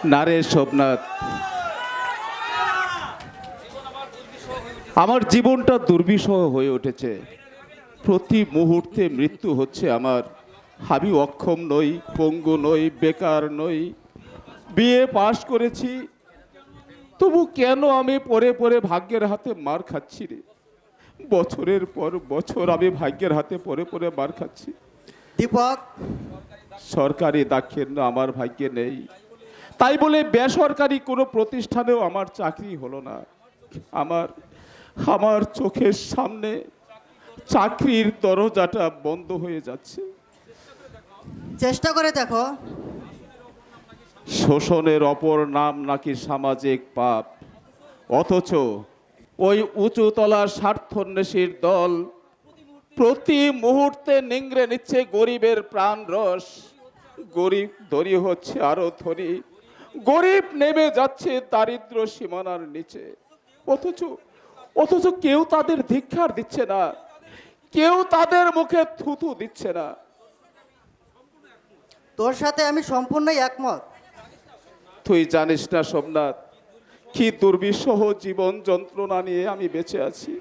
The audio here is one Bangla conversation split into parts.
নারে সোমনাথ, আমার জীবনটা দুর্বিষহ হয়ে উঠেছে। প্রতি মুহূর্তে মৃত্যু হচ্ছে আমার। আমি অক্ষম নই, পঙ্গু নই, বেকার নই, বিএ পাশ করেছি, তবু কেন আমি পরে পরে ভাগ্যের হাতে মার খাচ্ছি রে? বছরের পর বছর আমি ভাগ্যের হাতে পরে পরে মার খাচ্ছি। দীপক, সরকারি দাক্ষিণ্য আমার ভাগ্যে নেই, তাই বলে বেসরকারি কোনো প্রতিষ্ঠানেও আমার চাকরি হলো না। আমার আমার চোখের সামনে চাকরির দরজাটা বন্ধ হয়ে যাচ্ছে। চেষ্টা করে দেখো। শোষণের অপর নাম নাকি সামাজিক পাপ, অথচ ওই উঁচুতলার স্বার্থন্বেষীর দল প্রতি মুহূর্তে নিংড়ে নিচ্ছে গরিবের প্রাণ রস। গরিব ধনী হচ্ছে আরো ধনী, গরিব নেমে যাচ্ছে দারিদ্র সীমানার নিচে। অথচ অথচ কেউ তাদের ধিক্কার দিচ্ছে না, কেউ তাদের মুখে থুথু দিচ্ছে না। তোর সাথে আমি সম্পূর্ণই একমত। তুই জানিস না সোমনাথ, কি দুর্বিষহ জীবন যন্ত্রণা নিয়ে আমি বেঁচে আছি।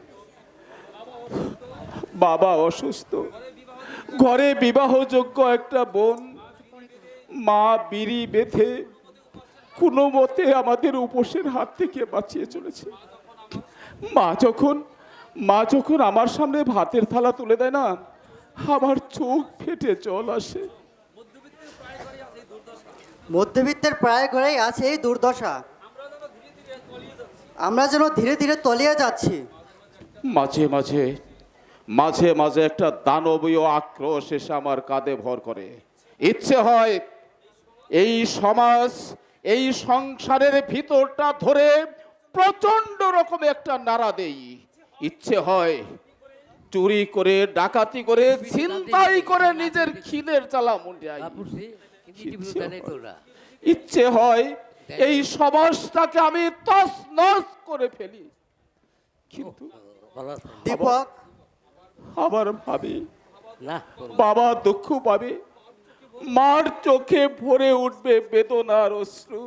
বাবা অসুস্থ, ঘরে বিবাহযোগ্য একটা বোন, মা বিড়ি বেঁধে কোনো মতে আমাদের উপোসের হাত থেকে বাঁচিয়ে চলেছে। মা যখন আমার সামনে ভাতের থালা তুলে দেয় না, আমার চোখ ফেটে জল আসে। মধ্যবিত্তের প্রায় ঘরেই আছে এই দুর্দশা। আমরা যেন ধীরে ধীরে তলিয়ে যাচ্ছি। মাঝে মাঝে মাঝে মাঝে একটা দানবীয় আক্রোশ এসে আমার কাঁধে ভর করে। ইচ্ছে হয় এই সমাজ, এই সংসারের ভিতরটা ধরে প্রচন্ড রকম একটা নাড়া দেই। ইচ্ছে হয় চুরি করে, ডাকাতি করে, ছিনতাই করে নিজের খিদের জ্বালা মুন্ডাই। ইচ্ছে হয় এই সমাজটাকে আমি তছনছ করে ফেলি, কিন্তু দীপক, আবার ভাবি বাবা দুঃখ পাবে, মার চোখে ভরে উঠবে বেদনার অশ্রু।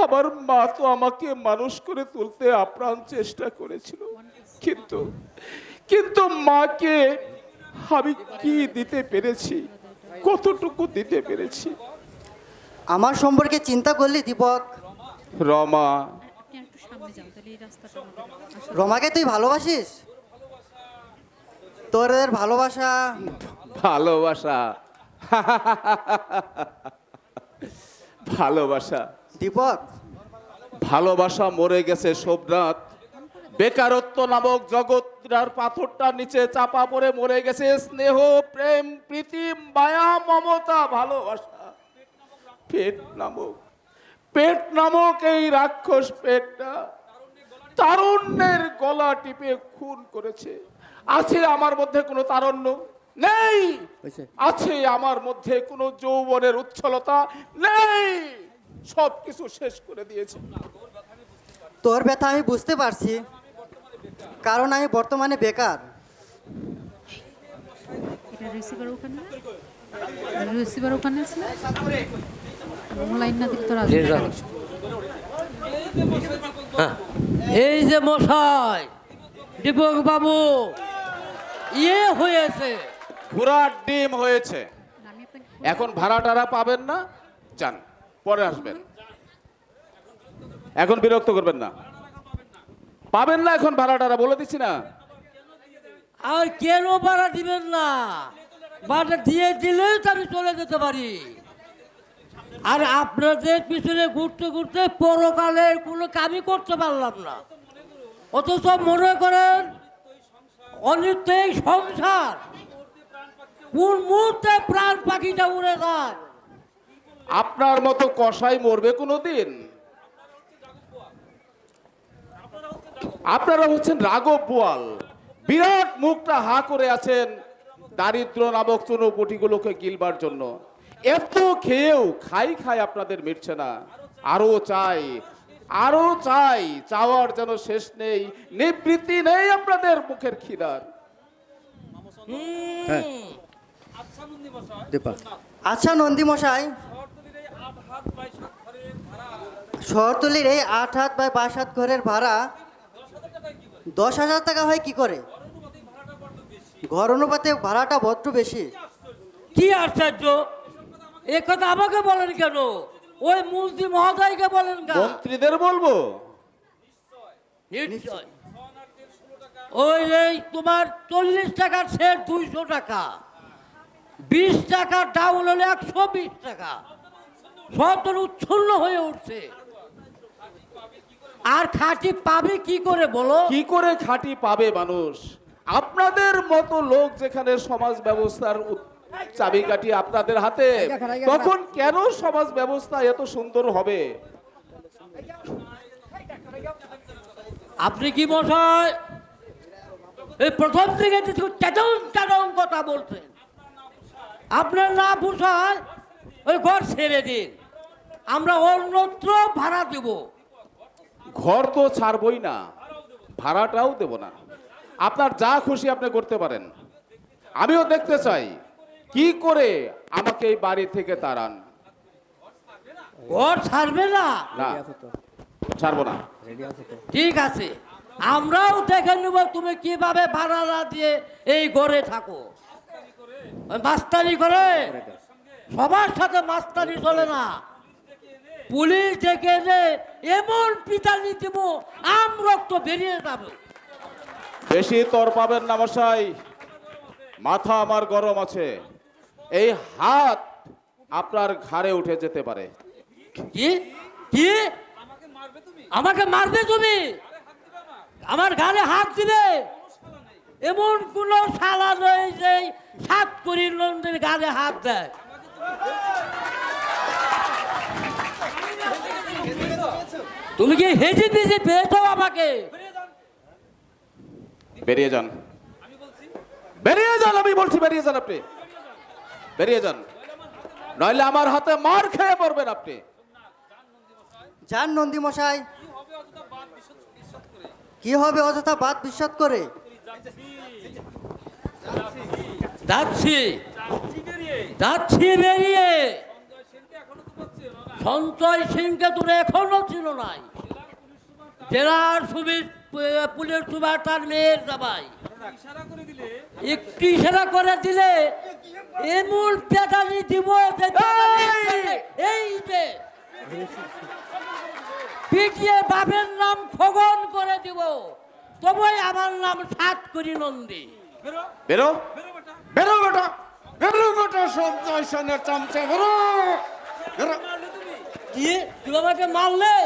আবার মা তো আমাকে মানুষ করে তুলতে আপ্রাণ চেষ্টা করেছিল, কিন্তু কিন্তু মাকে আমি কি দিতে পেরেছি, কতটুকু দিতে পেরেছি? আমার সম্পর্কে চিন্তা করলি দীপক? রমা, রমাকে তুই ভালোবাসিস? তোদের ভালোবাসা ভালোবাসা ভালোবাসা দীপক, ভালোবাসা মরে গেছে সোমনাথ। বেকারত্ব নামক জগৎটার পাথরটার নিচে চাপা পড়ে মরে গেছে স্নেহ, প্রেম, প্রীতি, মায়া, মমতা, ভালোবাসা। পেট নামক এই রাক্ষস পেটটা তারুণ্যের গলা টিপে খুন করেছে। আছে আমার মধ্যে কোনো তারুণ্য? নেই। আছে আমার মধ্যে কোনো যৌবনের উচ্ছলতা? নেই। সবকিছু শেষ করে দিয়েছে। তোর ব্যথা আমি বুঝতে পারছি, কারণ আমি বর্তমানে বেকার। এই যে মশাই দীপক বাবু, ইয়ে হয়েছে, ঘোড়ার ডিম হয়েছে। এখন ভাড়া টাড়া পাবেন না, যান, পরে আসবেন। এখন বিরক্ত করবেন না, পাবেন না এখন ভাড়া টাড়া, বলে দিচ্ছি না। আর কেন ভাড়া দিবেন না? ভাড়া দিয়ে দিলেই তো আমি চলে যেতে পারি। আর আপনাদের পিছনে ঘুরতে ঘুরতে পরকালে কোনো কামই করতে পারলাম না, অথচ মনে করেন অনিত্য এই সংসার, কোন মুহূর্তে প্রাণ পাখিটা উড়ে যায়। আপনার মতো কসাই মরবে কোনোদিন? আপনারা হচ্ছেন রাঘব বোয়াল, বিরাট মুখটা হা করে আছেন দারিদ্র নামক চুনোপুটিগুলোকে গিলবার জন্য। এত খেয়েও খাই আপনাদের মিটছে না, আরো চাই, আরো চাই। চাওয়ার যেন শেষ নেই, নিবৃত্তি নেই আপনাদের মুখের খিদার। আচ্ছা নন্দী মশাই, শহরতলির এই 8 হাত বাই 5 হাত ঘরের ভাড়া 10,000 টাকা হয় কি করে? ঘর অনুপাতে ভাড়াটা বড্ড বেশি। কি আশ্চর্য, এ কথা আমাকে বলেন কেন? ওই মন্ত্রী মহোদয়কে বলেন কেন? মন্ত্রীদের বলবো? নিশ্চয়। ওই এই তোমার 40 টাকার সেট 200 টাকা, 20 টাকা ডাউন হলে 120 টাকা, সব উচ্ছন্ন হয়ে উঠছে। আর খাঁটি পাবে কি করে বলো? কি করে খাঁটি পাবে মানুষ? আপনাদের মতো লোক যেখানে সমাজ ব্যবস্থার চাবিকাঠি আপনাদের হাতে, তখন কেন সমাজ ব্যবস্থা এত সুন্দর হবে? আপনি কি মশাই এই প্রথম থেকে চাটন কথা বলছেন? আপনার না পোষায় ওই ঘর ছেড়ে দিন, আমরা অন্যত্র ভাড়া দেব। ঘর তো ছাড়বই না, ভাড়াটাও দেব না। আপনার যা খুশি আপনি করতে পারেন। আমিও দেখতে চাই কি করে আমাকে এই বাড়ি থেকে তাড়ান। ঘর ছাড়বে না? না, ছাড়বো না। ঠিক আছে, আমরাও দেখে নেব তুমি কিভাবে ভাড়া না দিয়ে এই ঘরে থাকো। ওই মাস্তানি করে সবার সাথে মাস্তানি চলে না। পুলিশ ডেকে এনে এমন পিটানি দিব আম রক্ত বেরিয়ে যাবে। বেশি তর পাবেন না মশাই, মাথা আমার গরম আছে। এই হাত আপনার ঘাড়ে উঠে যেতে পারে। কি কি আমাকে মারবে তুমি? আমার ঘাড়ে হাত দিবে? এমন কোন শালা নেই যে 7 কোটি নন্দের ঘাড়ে হাত দেয়। তুমি কি হেঁটে দিয়েছে পেয়েছো আমাকে? বেরিয়ে যান, বেরিয়ে যান, আমি বলছি বেরিয়ে যান। আপনি বেরিয়ে যান, নইলে আমার হাতে মার খেয়ে পড়বেন আপনি। যান নন্দী মশাই, কি হবে অযথা বাদ বিশ্বাস করে? যাচ্ছি যাচ্ছি বেরিয়ে। সঞ্চয় সিংকে তোর এখনো ছিল নাই। জেলার পুলিশ সুপার তার মেয়ের জামাই একটু ইশারা করে দিলে এমন পেটানি দিব এই যে পিটিয়ে বাপের নাম খগন করে দিব, তবুই আমার নাম 7 কোটি নন্দী। বেরো বেরো বেটা, বেরো বেটা, সঞ্চয় সেনের চামচে বেরো। কি তুই আমাকে মারলে?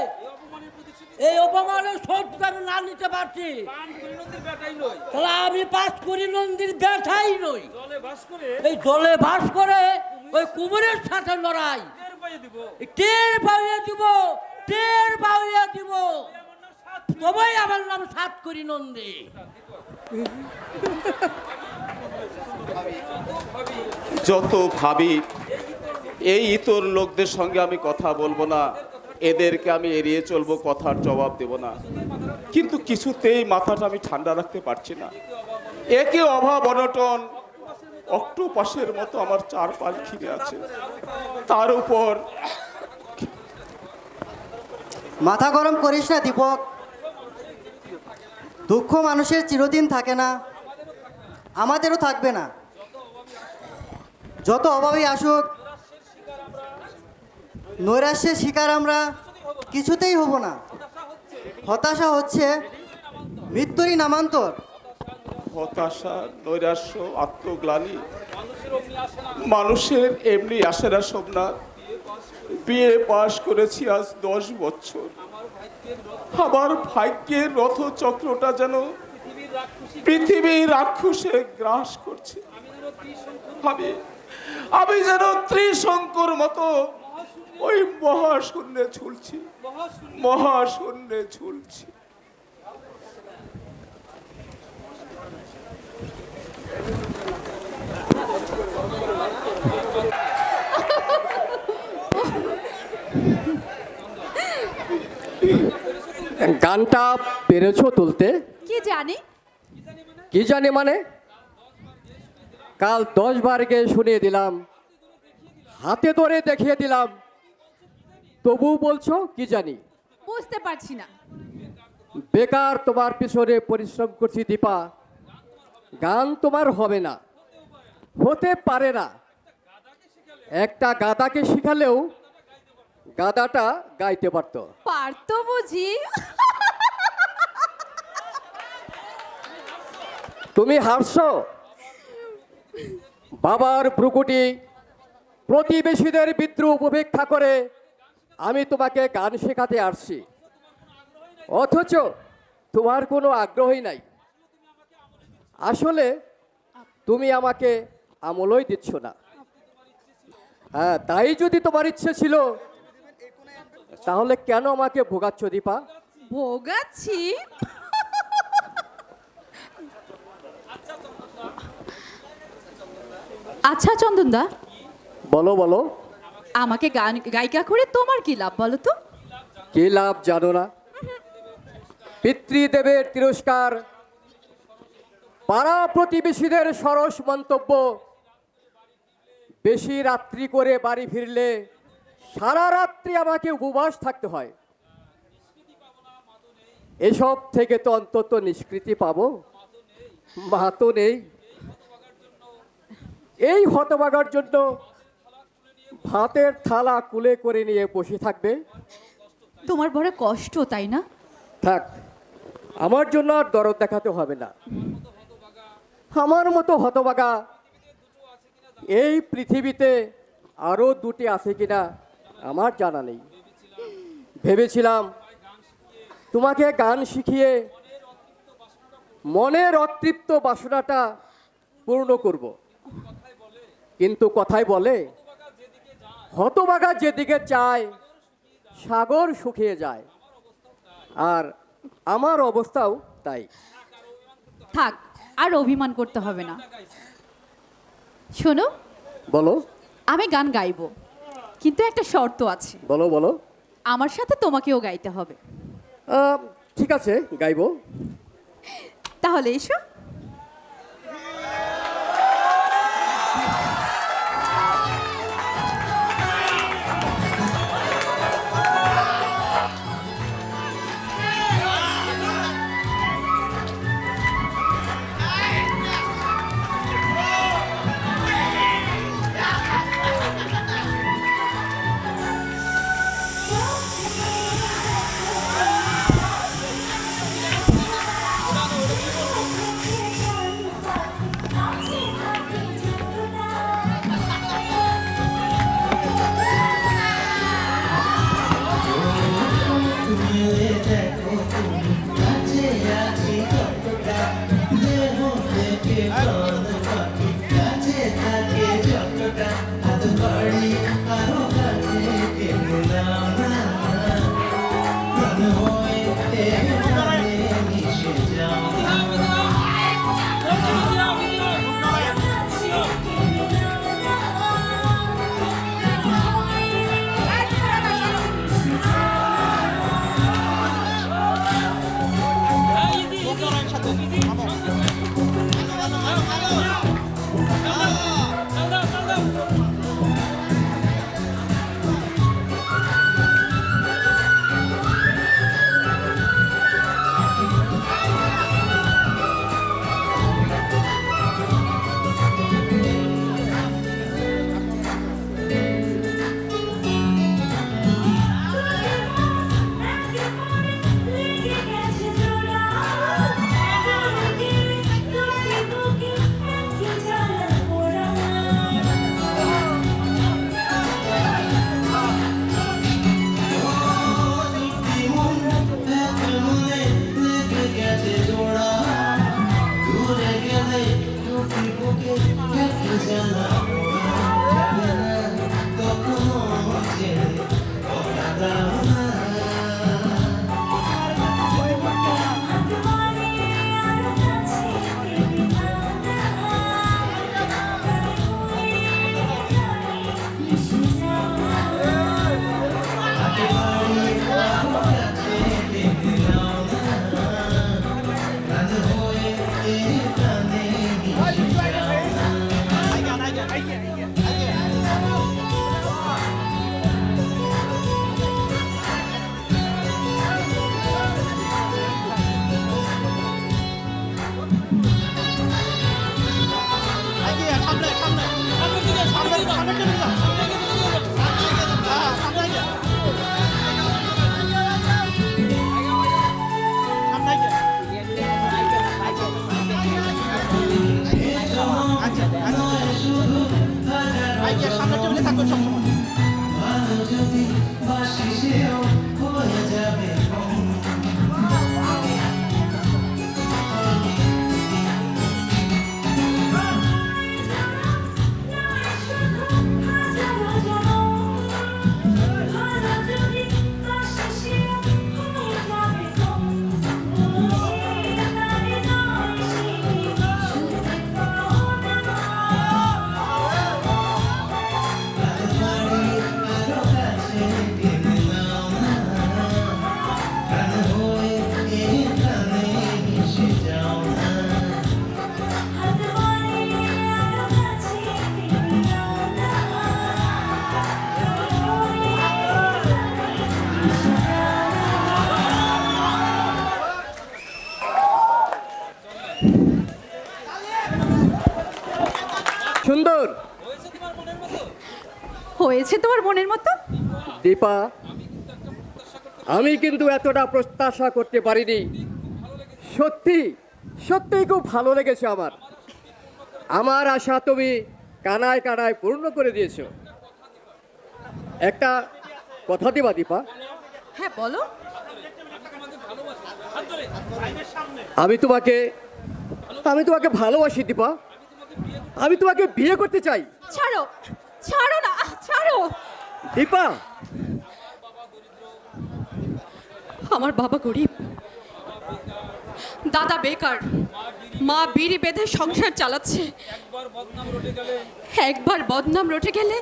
এই অপমানের শোধ আমি না নিতে পারছি, তাহলে আমি 5 কোটি নন্দীর ব্যাঠাই নই। এই জলে ভাস করে ওই কুমিরের সাথে লড়াই টের পাইয়ে দিব, টের পাইয়ে দিব, তবেই আমার নাম 7 কোটি নন্দী। যত ভাবি এই ইতর লোকদের সঙ্গে আমি কথা বলবো না, এদেরকে আমি এড়িয়ে চলবো, কথার জবাব দেব না, কিন্তু কিছুতেই মাথাটা আমি ঠান্ডা রাখতে পারছি না। একে অভাব অনটন অক্টোপাসের মতো আমার চারপাশ ঘিরে আছে, তার উপর মাথা গরম করিস না দীপক, দুঃখ মানুষের চিরদিন থাকে না, আমাদেরও থাকবে না। যত অভাবই আসুক, নৈরাশ্যের শিকার আমরা কিছুতেই হব না। হতাশা হচ্ছে মৃত্যুরই নামান্তর। হতাশা, নৈরাশ্য, আত্মগ্লানি মানুষের এমনি আসে না সোমনাথ। বিয়ে পাশ করেছি আজ 10 বছর, আমার ভাগ্যের রথচক্রটা যেন পৃথিবীর রাক্ষসে গ্রাস করছে। আমি যেন ত্রিশঙ্কর মতো ওই মহাশূন্যে ঝুলছি, মহাশূন্যে ঝুলছি। গানটা পেরেছো তুলতে? কি জানি কি জানি মানে? কাল 10 বার গিয়ে শুনিয়ে দিলাম, হাতে ধরে দেখিয়ে দিলাম, তবু বলছো কি জানি। বুঝতে পারছি না। বেকার তোমার পিছনে পরিশ্রম করছি দীপা, গান তোমার হবে না, হতে পারে না। একটা গাদাকে শিখালেও গাদাটা গাইতে পারতো। পারতো বুঝি? তুমি হারছো। বাবার ভ্রুকুটি, প্রতিবেশীদের বিদ্রুপ উপেক্ষা করে আমি তোমাকে গান শেখাতে আসছি, অথচ তোমার কোনো আগ্রহই নাই। আসলে তুমি আমাকে আমলই দিচ্ছ না। হ্যাঁ, তাই যদি তোমার ইচ্ছে ছিল তাহলে কেন আমাকে ভোগাচ্ছ দীপা? ভোগাচ্ছি? আচ্ছা চন্দনদা, বলো বলো। আমাকে গান গায়িকা করে তোমার কি লাভ বলো তো? কি লাভ জানো না? পিতৃদেবের তিরস্কার, পাড়া প্রতিবেশীদের সরস মন্তব্য, বেশি রাত্রি করে বাড়ি ফিরলে সারা রাত্রি আমাকে উপবাস থাকতে হয়। এসব থেকে তো অন্তত নিষ্কৃতি পাবো, মা তো নেই। এই হতভাগার জন্য ভাতের থালা কুলে করে নিয়ে বসে থাকবে? তোমার বড় কষ্ট তাই না? থাক, আমার জন্য আর দরদ দেখাতে হবে না। আমার মতো হতভাগা এই পৃথিবীতে আরো দুটি আছে কিনা আমার জানা নেই। ভেবেছিলাম তোমাকে গান শিখিয়ে মনের অতৃপ্ত বাসনাটা পূর্ণ করব, কিন্তু কথাই বলে হতভাগা যেদিকে চায় সাগর শুকিয়ে যায়, আর আমার অবস্থাও তাই। থাক, আর অভিমান করতে হবে না। শোনো, বলো আমি গান গাইবো, কিন্তু একটা শর্ত আছে। বলো বলো। আমার সাথে তোমাকেও গাইতে হবে। ঠিক আছে, গাইবো। তাহলে এসো। চন্দ্রমণি। সুন্দর। হয়েছে তোমার বোনের মতো? দীপা, আমি কিন্তু এতটা প্রত্যাশা করতে পারিনি। সত্যি সত্যিই খুব ভালো লেগেছে আমার। আমার আশা তুমি কানায় কানায় পূর্ণ করে দিয়েছো। একটা কথা দিবা দীপা? হ্যাঁ বলো। আমি তোমাকে ভালোবাসি দীপা। আমি তোমাকে বিয়ে করতে চাই। ছাড়ো, ছাড়ো না, ছাড়ো। দীপা, আমার বাবা গরিব, দাদা বেকার, মা বিড়ি বেঁধে সংসার চালাচ্ছে। একবার বদনাম রটে গেলে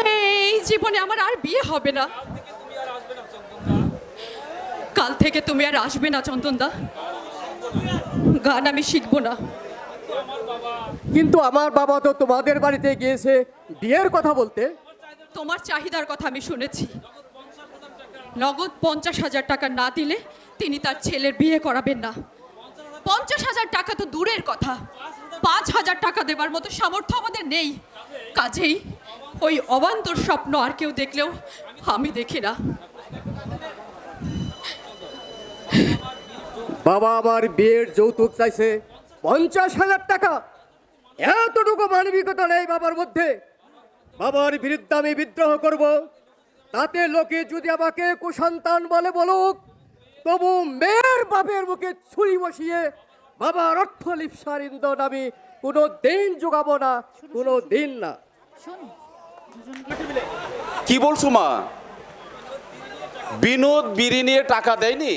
এই জীবনে আমার আর বিয়ে হবে না। কাল থেকে তুমি আর আসবে না চন্দনদা। গান আমি শিখবো না। কিন্তু আমার বাবা তো তোমাদের বাড়িতে গিয়েছে বিয়ের কথা বলতে। তোমার চাহিদার কথা আমি শুনেছি। নগদ 50,000 টাকা না দিলে তিনি তার ছেলের বিয়ে করাবেন না। 50,000 টাকা তো দূরের কথা, 5,000 টাকা দেবার মতো সামর্থ্য আমাদের নেই। কাজেই ওই অবান্তর স্বপ্ন আর কেউ দেখলেও আমি দেখি না। বাবা আমার বিয়ের যৌতুক চাইছে 50,000 টাকা। এতটুকু মানবিকতা নেই বাবার মধ্যে। বাবার বিরুদ্ধে আমি বিদ্রোহ করব। তাতে লোকে যদি আমাকে কুসন্তান বলে বলুক, তবু মেয়ের বাপের মুখে ছুরি বসিয়ে বাবার অর্থ লিপ্সার ইন্ধন আমি কোনো দিন যোগাবো না, কোনো দিন না। কি বলছো মা? বিনোদ বিড়ি নিয়ে টাকা দেয়নি?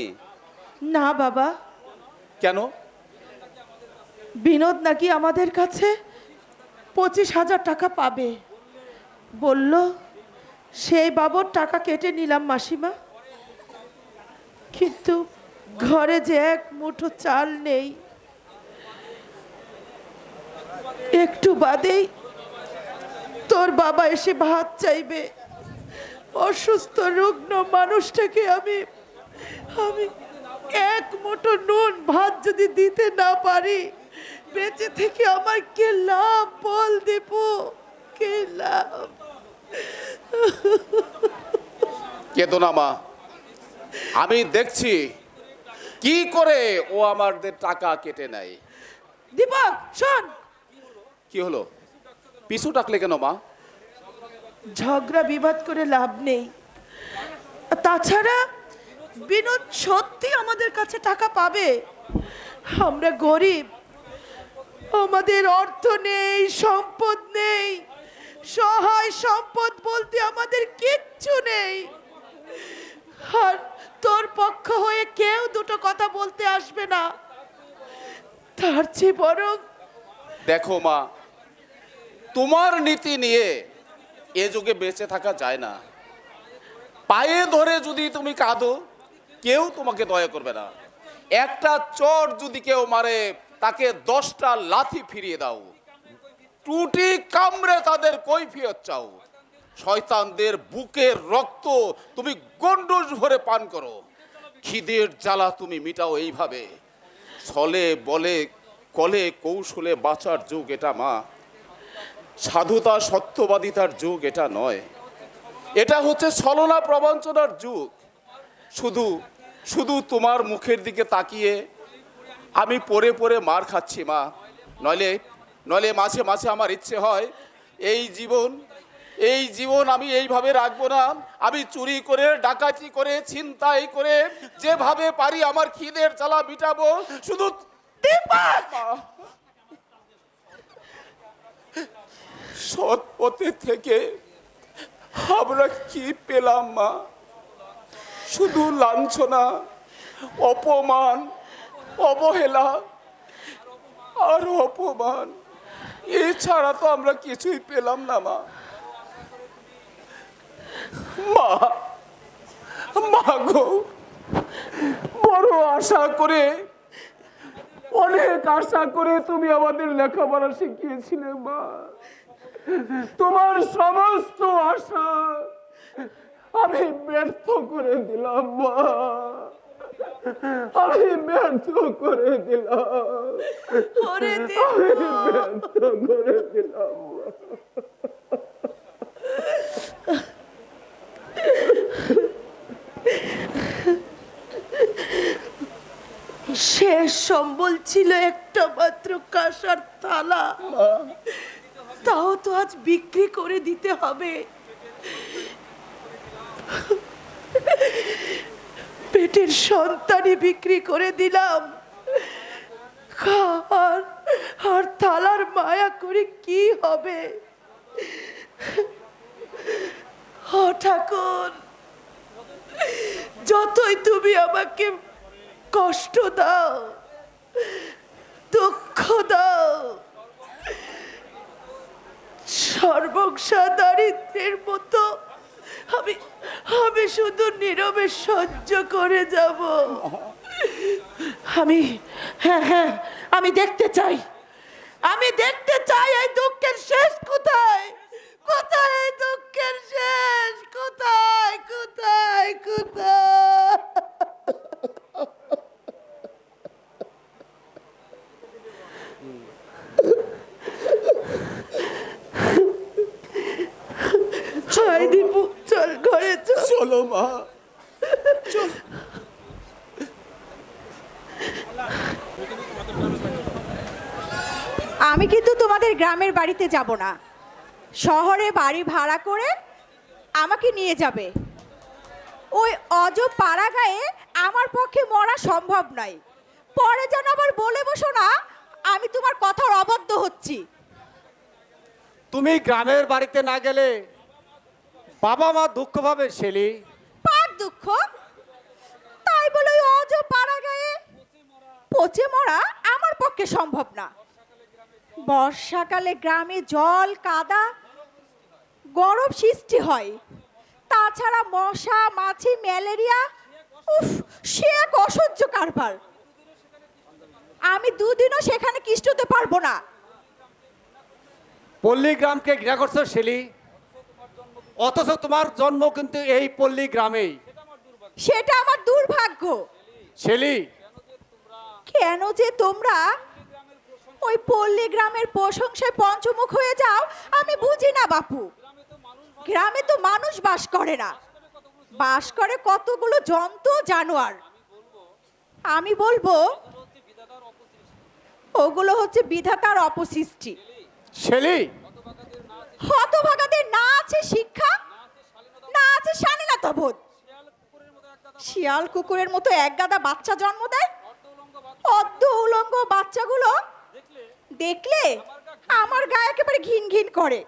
না বাবা, কেন? বিনোদ নাকি আমাদের কাছে 25,000 টাকা পাবে বলল। সেই বাবদ টাকা কেটে নিলাম মাসিমা, কিন্তু ঘরে যে এক মুঠো চাল নেই। একটু বাদেই তোর বাবা এসে ভাত চাইবে। অসুস্থ রুগ্ন মানুষটাকে আমি এক মুঠো নুন ভাত যদি দিতে না পারি, বেঁচে থেকে আমার কে লাভ বল দীপু, কে লাভ? কেঁদো না মা, আমি দেখছি কি করে ও আমাদের টাকা কেটে নেয়। দীপক শোন। কি হলো? পিছু টাকলে কেন মা? ঝগড়া বিবাদ করে লাভ নেই। তাছাড়া বিনোদ সত্যি আমাদের কাছে টাকা পাবে। আমরা গরিব, আমাদের অর্থ নেই, সম্পদ নেই, সহায় সম্পদ বলতে আমাদের কিচ্ছু নেই। আর তোর পক্ষ হয়ে কেউ দুটো কথা বলতে আসবে না। তার চেয়ে বরং দেখো মা, তোমার নীতি নিয়ে এ যুগে বেঁচে থাকা যায় না। পায়ে ধরে যদি তুমি কাঁদো, কেউ তোমাকে দয়া করবে না। একটা চট যদি কেউ মারে, তাকে 10টা লাথি ফিরিয়ে দাও। টুটি কামড়ে তাদের কৈফিয়ত চাও। শয়তানদের বুকের রক্ত তুমি গন্ডুস ভরে পান করো। খিদের জ্বালা তুমি মিটাও এইভাবে। ছলে বলে কলে কৌশলে বাঁচার যুগ এটা মা। সাধুতা সত্যবাদিতার যুগ এটা নয়। এটা হচ্ছে ছলনা প্রবঞ্চনার যুগ। শুধু শুধু তোমার মুখের দিকে তাকিয়ে আমি পড়ে পড়ে মার খাচ্ছি মা। নইলে মাঝে মাঝে আমার ইচ্ছে হয় এই জীবন আমি এইভাবে রাখবো না। আমি চুরি করে, ডাকাতি করে, ছিনতাই করে যেভাবে পারি আমার খিদের জ্বালা মিটাবো। শুধু দীপক! সৎ পথে থেকে আমরা কি পেলাম মা? শুধু লাঞ্ছনা, অপমান, অবহেলা আর অপমান, এছাড়া তো আমরা কিছুই পেলাম না মা। মা, মা গো, বড় আশা করে, অনেক আশা করে তুমি আমাদের লেখাপড়া শিখিয়েছিলে মা। তোমার সমস্ত আশা আমি ব্যর্থ করে দিলাম মা, আমি ব্যর্থ করে দিলাম, ওরে আমি দীপক! ব্যর্থ করে দিলাম মা। শেষ সম্বল ছিল একটা মাত্র কাঁসার থালা, তাও তো আজ বিক্রি করে দিতে হবে। পেটের সন্তানই বিক্রি করে দিলাম, আর আর থালার মায়া করে কি হবে? ও ঠাকুর, যতই তুমি আমাকে কষ্ট দাও, দুঃখ দাও, সর্বংসা দারিদ্রের মতো আমি আমি শুধু নীরবে সহ্য করে যাব। হ্যাঁ, আমি দেখতে চাই এই দুঃখের শেষ কোথায়, কোথায় এই দুঃখের শেষ, কোথায় কোথায় কোথায়? চল দীপু, চল ঘরে চল। চলো মা, আমি কিন্তু তোমাদের গ্রামের বাড়িতে যাব না, শহরে বাড়ি ভাড়া করে আমাকে নিয়ে যাবে। ওই অজ পাড়া গায়ে আমার পক্ষে মরা সম্ভব নয়। পরে যেন আবার বলে বসো না আমি তোমার কথার অবাধ্য হচ্ছি। তুমি গ্রামের বাড়িতে না গেলে বাবা মা দুঃখ পাবে শেলি। পার দুঃখ? তাই বলে ওই অজ পাড়া গায়ে পচে মরা আমার পক্ষে সম্ভব না। বর্ষাকালে গ্রামে জল কাদা গরম সৃষ্টি হয়, তাছাড়া মশা মাছি ম্যালেরিয়া, উফ, সে এক অসহ্য কারবার। আমি দুদিনও সেখানে কিষ্টতে পারবো না। পল্লী গ্রামকে ঘৃণা করছো শেলি, অথচ তোমার জন্ম কিন্তু এই পল্লী গ্রামেই। সেটা আমার দুর্ভাগ্য। শেলি, কেন যে তোমরা ওই পল্লী গ্রামের প্রশংসায় পঞ্চমুখ হয়ে যাও আমি বুঝি না বাপু। গ্রামে তো মানুষ বাস করে না, বাস করে কতগুলো জন্তু জানোয়ার। আমি বলবো ওগুলো হচ্ছে বিধাতার অপসৃষ্টি। শেলি, হতভাগাদের না আছে শিক্ষা, না আছে শালীনতাবোধ। শিয়াল কুকুরের মতো এক গাদা বাচ্চা জন্ম দেয়, অর্ধ উলঙ্গ বাচ্চাগুলো দেখলে আমার গায়ে একেবারে ঘিন ঘিন করে।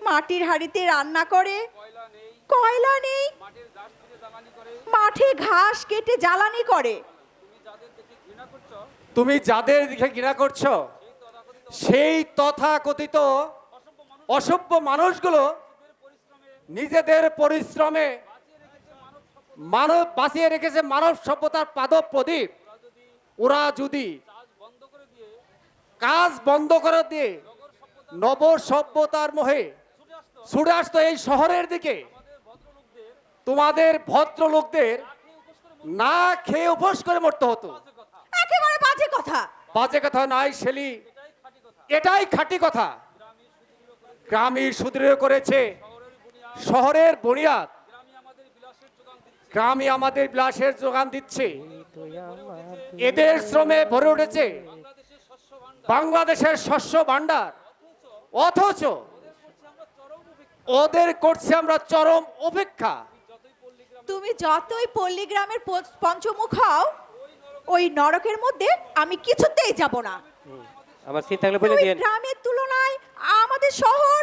মাটির হাঁড়িতে রান্না করে, কয়লা নেই, মাঠে ঘাস কেটে জ্বালানি করে। তুমি যাদের দিকে ঘৃণা করছো সেই তথাকথিত অসভ্য মানুষগুলো নিজেদের পরিশ্রমে মানব বাঁচিয়ে রেখেছে মানব সভ্যতার পাদব প্রদীপ। ওরা যদি কাজ বন্ধ করে দিয়ে নব সভ্যতার মোহে ছুটে আসতো এই শহরের দিকে, তোমাদের ভদ্রলোকদের না খেয়ে উপোস করে মরতে হতো। একেবারে বাজে কথা। বাজে কথা নাই শেলি, এটাই খাঁটি কথা। গ্রামই সুদৃঢ় করেছে শহরের বুনিয়াদ, গ্রামই আমাদের বিলাসের যোগান দিচ্ছে। এদের শ্রমে ভরে উঠেছে বাংলাদেশের শস্য ভাণ্ডার, অথচ ওদের করছে আমরা চরম উপেক্ষা। তুমি যতই পল্লীগ্রামের পঞ্চমুখ হও, ওই নরকের মধ্যে আমি কিছুতেই যাব না। আমার চিন্তা থাকলে বলে ওই দিন। গ্রামের তুলনায় আমাদের শহর।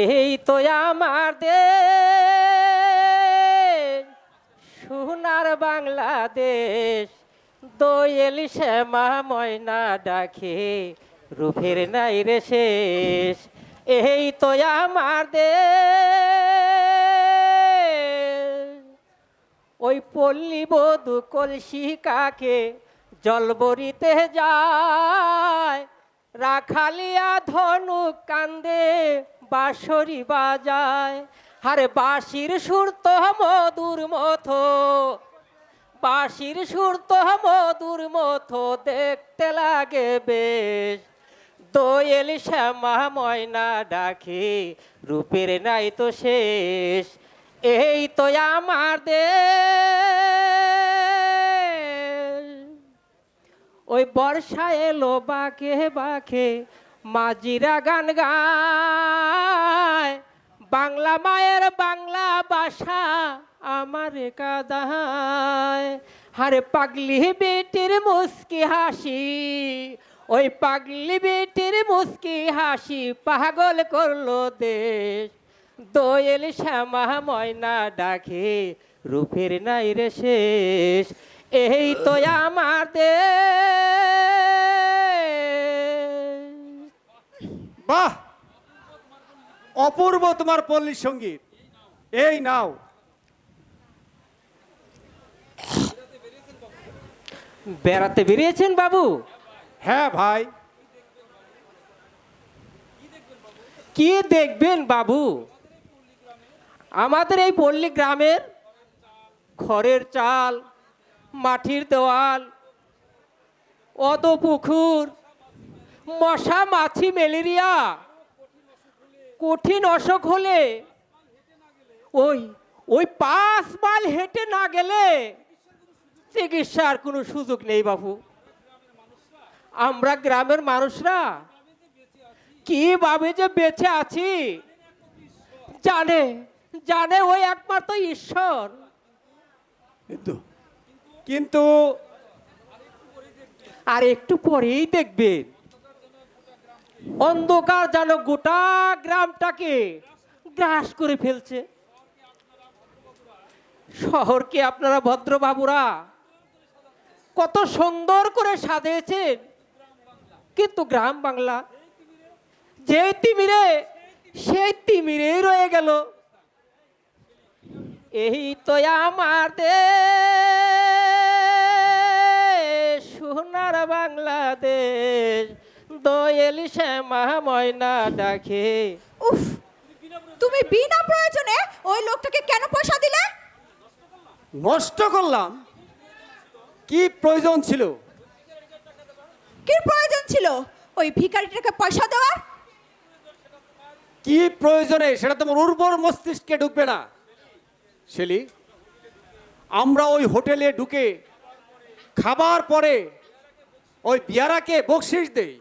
এই তো আমার দেশ, সোনার বাংলাদেশ, দোয়েল শ্যামা ময়না ডাকে, রূপের নাই রে শেষ। এই তো আমার দেশ, ওই পল্লী বধূ কলসি কাকে জলবরিতে যায়, রাখালিয়া ধনু কান্দে বাঁশরি বাজায়। আরে বাঁশির সুর তো মধুর মতো, বাঁশির সুর তো মধুর মতো, দেখতে লাগে বেশ। দোয়েল শ্যামা ময়না ডাকে, রূপের নাই তো শেষ। এই তো আমার দেশ। ওই বর্ষা এলো বাঁকে বাঁকে, মাঝিরা গান গায়, বাংলা মায়ের বাংলা ভাষা আমার কাদায়। আরে পাগলি বেটির মুস্কি হাসি, ওই পাগলি বেটির মুস্কি হাসি পাগল করলো দেশ। দোয়েল শ্যামা ময়না ডাকে, রূপের নাই রে শেষ। এই তো আমার দেশ। বাহ, অপূর্ব তোমার পল্লী সঙ্গীত। এই নাও। বেড়াতে বেরিয়েছেন বাবু? হ্যাঁ ভাই। কি দেখবেন বাবু? আমাদের এই পল্লী গ্রামের খড়ের চাল, মাটির দেওয়াল, অত পুকুর, মশা মাছি ম্যালেরিয়া কঠিন অসুখ হলে ওই ওই 5 মাইল হেঁটে না গেলে চিকিৎসার কোনো সুযোগ নেই বাবু। আমরা গ্রামের মানুষরা কিভাবে যে বেঁচে আছি জানে জানে ওই একমাত্র ঈশ্বর। কিন্তু আর একটু পরেই দেখবেন অন্ধকার যেন গোটা গ্রামটাকে গ্রাস করে ফেলছে। শহরকে আপনারা ভদ্রবাবুরা কত সুন্দর করে সাজিয়েছেন, কিন্তু গ্রাম বাংলা যে তিমিরে সেই তিমিরেই রয়ে গেল। এই তো আমার দেশ, সোনার বাংলাদেশ, দোয়েল শ্যামা ময়না ডাকে। উফ, তুমি বিনা প্রয়োজনে ওই লোকটাকে কেন পয়সা দিলে? নষ্ট করলাম? কি প্রয়োজন ছিল? কি প্রয়োজন ছিল ওই ভিখারিটাকে পয়সা দেওয়ার? কি প্রয়োজনে সেটা তোমার উর্বর মস্তিষ্কে ঢুকবে না শেলি। আমরা ওই হোটেলে ঢুকে খাবার পরে ওই বিয়ারাকে বকশিস দেই।